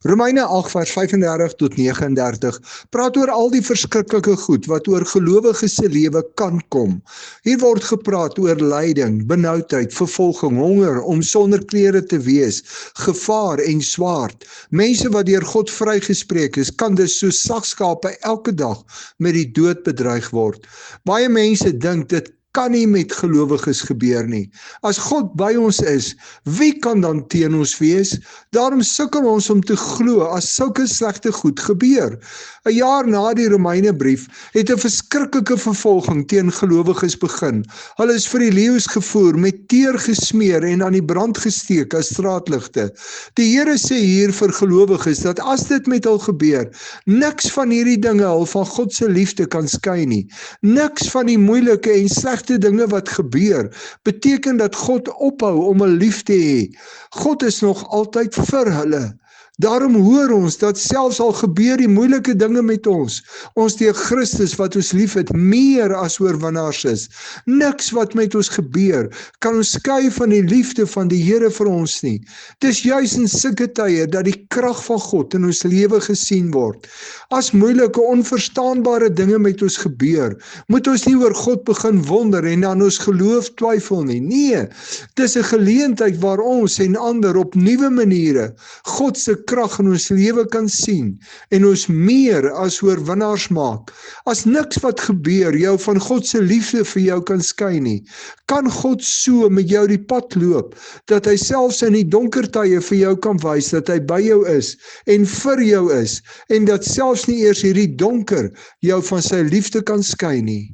Romeine 8 vers 35 tot 39 praat oor al die verskriklike goed wat oor gelowiges se lewe kan kom. Hier word gepraat oor lyding, benoudheid, vervolging, honger, om sonder klere te wees, gevaar en swaard. Mense wat deur God vrygespreek is, kan dus so slagskape elke dag met die dood bedreig word. Baie mense dink dit kan nie met gelowiges gebeur nie. As God by ons is, wie kan dan teen ons wees? Daarom sukkel ons om te glo as sulke slegte goed gebeur. 'n jaar na die Romeinebrief het 'n verskriklike vervolging teen gelowiges begin. Hulle is vir die leeu's gevoer, met teer gesmeer en aan die brand gesteek as straatligte. Die Here sê hier vir gelowiges dat as dit met hul gebeur, niks van hierdie dinge hul van God se liefde kan skei nie. Niks van die moeilike en slegte dinge wat gebeur, beteken dat God ophou om hulle lief te hê. God is nog altyd vir hulle. Daarom hoor ons dat selfs al gebeur die moeilike dinge met ons deur Christus wat ons lief het, meer as oorwinnaars is. Niks wat met ons gebeur kan ons skei van die liefde van die Here vir ons nie. Dis juis in sulke tye dat die krag van God in ons lewe gesien word. As moeilike, onverstaanbare dinge met ons gebeur, moet ons nie oor God begin wonder en aan ons geloof twyfel nie. Nee, dis 'n geleentheid waar ons en ander op nuwe maniere God se krag in ons lewe kan sien en ons meer as oorwinnaars maak. As niks wat gebeur jou van God se liefde vir jou kan skei nie, kan God so met jou die pad loop, dat hy selfs in die donker tye vir jou kan wys dat hy by jou is en vir jou is, en dat selfs nie eers hierdie donker jou van sy liefde kan skei nie.